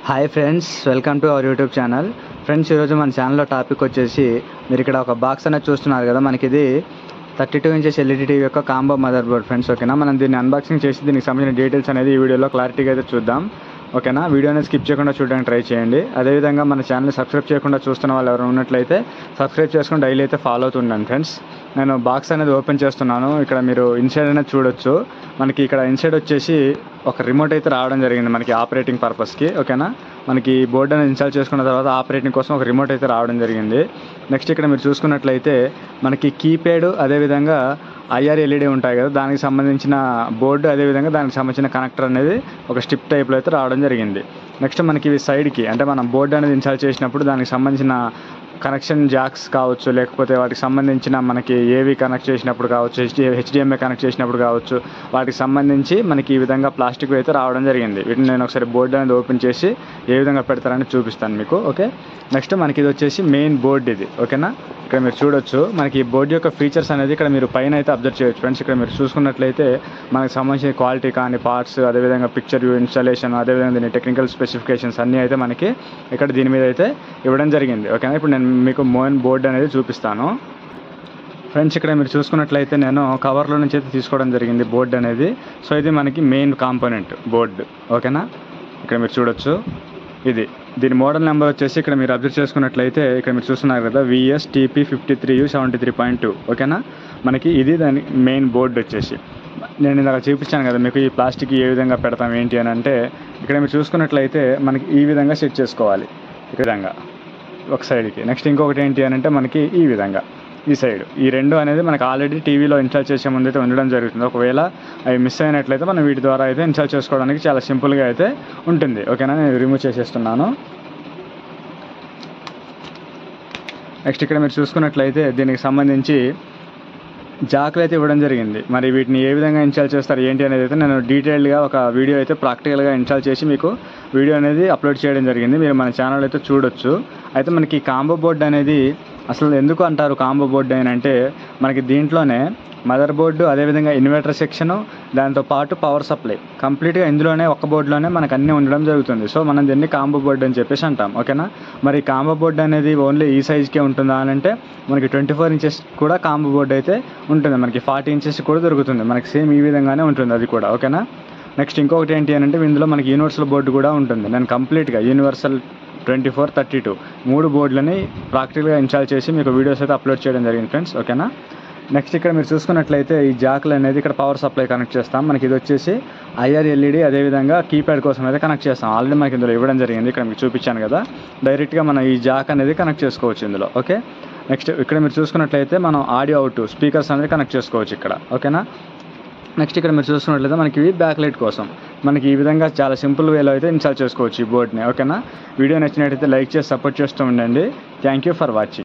Hi friends, welcome to our YouTube channel. Friends, ఈరోజు మన ఛానల్లో టాపిక్ వచ్చేసి మీరు ఇక్కడ ఒక బాక్స్ అనేది చూస్తున్నారు కదా. మనకి ఇది 32 ఇంచెస్ ఎల్ఈడి టీవీ యొక్క కాంబో మదర్ బోర్డ్ ఫ్రెండ్స్. ఓకేనా, మనం దీన్ని అన్బాక్సింగ్ చేసి దీనికి సంబంధించిన డీటెయిల్స్ అనేది ఈ వీడియోలో క్లారిటీగా అయితే చూద్దాం. ఓకేనా, వీడియో అనేది స్కిప్ చేయకుండా చూడడానికి ట్రై చేయండి. అదేవిధంగా మన ఛానల్ని సబ్స్క్రైబ్ చేయకుండా చూస్తున్న వాళ్ళు ఎవరు ఉన్నట్లయితే సబ్స్క్రైబ్ చేసుకుని డైలీ అయితే ఫాలో అవుతుండండి ఫ్రెండ్స్. నేను బాక్స్ అనేది ఓపెన్ చేస్తున్నాను. ఇక్కడ మీరు ఇన్సైడ్ అనేది చూడొచ్చు. మనకి ఇక్కడ ఇన్సైడ్ వచ్చేసి ఒక రిమోట్ అయితే రావడం జరిగింది మనకి ఆపరేటింగ్ పర్పస్కి. ఓకేనా, మనకి బోర్డు అనేది ఇన్స్టాల్ చేసుకున్న తర్వాత ఆపరేటింగ్ కోసం ఒక రిమోట్ అయితే రావడం జరిగింది. నెక్స్ట్ ఇక్కడ మీరు చూసుకున్నట్లయితే మనకి కీప్యాడ్, అదేవిధంగా ఐఆర్ ఎల్ఈడి ఉంటాయి కదా, దానికి సంబంధించిన బోర్డు, అదేవిధంగా దానికి సంబంధించిన కనెక్టర్ అనేది ఒక స్టిప్ టైప్లో అయితే రావడం జరిగింది. నెక్స్ట్ మనకి ఇవి సైడ్కి, అంటే మనం బోర్డు అనేది ఇన్స్టాల్ చేసినప్పుడు దానికి సంబంధించిన కనెక్షన్ జాక్స్ కావచ్చు, లేకపోతే వాటికి సంబంధించిన మనకి ఏవి కనెక్ట్ చేసినప్పుడు కావచ్చు, హెచ్డిఎంఐ కనెక్ట్ చేసినప్పుడు కావచ్చు, వాటికి సంబంధించి మనకి ఈ విధంగా ప్లాస్టిక్ అయితే రావడం జరిగింది. వీటిని నేను ఒకసారి బోర్డు అనేది ఓపెన్ చేసి ఏ విధంగా పెడతారని చూపిస్తాను మీకు. ఓకే, నెక్స్ట్ మనకి ఇది వచ్చేసి మెయిన్ బోర్డు ఇది. ఓకేనా, ఇక్కడ మీరు చూడొచ్చు. మనకి ఈ బోర్డు యొక్క ఫీచర్స్ అనేది ఇక్కడ మీరు పైన అయితే అబ్జర్వ్ చేయొచ్చు ఫ్రెండ్స్. ఇక్కడ మీరు చూసుకున్నట్లయితే మనకి సంబంధించిన క్వాలిటీ కానీ పార్ట్స్, అదేవిధంగా పిక్చర్ వ్యూ, ఇన్స్టాలేషన్, అదేవిధంగా దీని టెక్నికల్ స్పెసిఫికేషన్స్ అన్నీ అయితే మనకి ఇక్కడ దీని మీద అయితే ఇవ్వడం జరిగింది. ఓకేనా, ఇప్పుడు నేను మీకు మెయిన్ బోర్డు అనేది చూపిస్తాను ఫ్రెండ్స్. ఇక్కడ మీరు చూసుకున్నట్లయితే నేను కవర్లో నుంచి అయితే తీసుకోవడం జరిగింది బోర్డు అనేది. సో ఇది మనకి మెయిన్ కాంపోనెంట్ బోర్డు. ఓకేనా, ఇక్కడ మీరు చూడొచ్చు. ఇది దీని మోడల్ నెంబర్ వచ్చేసి ఇక్కడ మీరు అబ్జర్వ్ చేసుకున్నట్లయితే ఇక్కడ మీరు చూస్తున్నారు కదా, VSTP53U73.2. ఓకేనా, మనకి ఇది దాని మెయిన్ బోర్డు వచ్చేసి. నేను ఇందాక చూపించాను కదా మీకు ఈ ప్లాస్టిక్ ఏ విధంగా పెడతాం ఏంటి అని అంటే, ఇక్కడ మీరు చూసుకున్నట్లయితే మనకి ఈ విధంగా సెట్ చేసుకోవాలి. ఈ విధంగా ఒక సైడ్కి. నెక్స్ట్ ఇంకొకటి ఏంటి అని అంటే మనకి ఈ విధంగా ఈ సైడ్, ఈ రెండు అనేది మనకి ఆల్రెడీ టీవీలో ఇన్స్టాల్ చేసే ముందు అయితే ఉండడం జరుగుతుంది. ఒకవేళ అవి మిస్ అయినట్లయితే మనం వీటి ద్వారా అయితే ఇన్స్టాల్ చేసుకోవడానికి చాలా సింపుల్గా అయితే ఉంటుంది. ఓకేనా, నేను రిమూవ్ చేసేస్తున్నాను. నెక్స్ట్ ఇక్కడ మీరు చూసుకున్నట్లయితే దీనికి సంబంధించి జాకులు అయితే ఇవ్వడం జరిగింది. మరి వీటిని ఏ విధంగా ఇన్స్టాల్ చేస్తారు ఏంటి అనేది అయితే నేను డీటెయిల్డ్గా ఒక వీడియో అయితే ప్రాక్టికల్గా ఇన్స్టాల్ చేసి మీకు వీడియో అనేది అప్లోడ్ చేయడం జరిగింది. మీరు మన ఛానల్ అయితే చూడొచ్చు. అయితే మనకి కాంబో బోర్డు అనేది అసలు ఎందుకు అంటారు కాంబో బోర్డు అని అంటే, మనకి దీంట్లోనే మదర్ బోర్డు, అదేవిధంగా ఇన్వర్టర్ సెక్షను, దాంతోపాటు పవర్ సప్లై కంప్లీట్గా ఇందులోనే ఒక్క బోర్డులోనే మనకు అన్నీ ఉండడం జరుగుతుంది. సో మనం దీన్ని కాంబో బోర్డు అని చెప్పేసి అంటాం. ఓకేనా, మరి కాంబో బోర్డు అనేది ఓన్లీ ఈ సైజ్కే ఉంటుందా అని అంటే మనకి 24 ఇంచెస్ కూడా కాంబో బోర్డు అయితే ఉంటుంది. మనకి 40 ఇంచెస్ కూడా దొరుకుతుంది. మనకి సేమ్ ఈ విధంగానే ఉంటుంది అది కూడా. ఓకేనా, నెక్స్ట్ ఇంకొకటి ఏంటి అని అంటే ఇందులో మనకి యూనివర్సల్ బోర్డు కూడా ఉంటుంది. నేను కంప్లీట్గా యూనివర్సల్ 24, 32 3 బోర్డులని ప్రాక్టికల్గా ఇన్స్టాల్ చేసి మీకు వీడియోస్ అయితే అప్లోడ్ చేయడం జరిగింది ఫ్రెండ్స్. ఓకేనా, నెక్స్ట్ ఇక్కడ మీరు చూసుకున్నట్లయితే ఈ జాకులు అనేది ఇక్కడ పవర్ సప్లై కనెక్ట్ చేస్తాం. మనకి ఇది వచ్చేసి ఐఆర్ ఎల్ఈడి, అదేవిధంగా కీప్యాడ్ కోసం అయితే కనెక్ట్ చేస్తాం. ఆల్రెడీ మనకి ఇందులో ఇవ్వడం జరిగింది. ఇక్కడ మీకు చూపించాను కదా, డైరెక్ట్గా మనం ఈ జాక్ అనేది కనెక్ట్ చేసుకోవచ్చు ఇందులో. ఓకే, నెక్స్ట్ ఇక్కడ మీరు చూసుకున్నట్లయితే మనం ఆడియో అవుట్ స్పీకర్స్ అనేది కనెక్ట్ చేసుకోవచ్చు ఇక్కడ. ఓకేనా, నెక్స్ట్ ఇక్కడ మీరు చూసుకున్నట్లయితే మనకి బ్యాక్ లైట్ కోసం మనకి ఈ విధంగా చాలా సింపుల్ వేలో అయితే ఇన్స్టాల్ చేసుకోవచ్చు ఈ బోర్డ్ని. ఓకేనా, వీడియో నచ్చినట్లయితే లైక్ చేసి సపోర్ట్ చేస్తూ ఉండండి. Thank you for watching.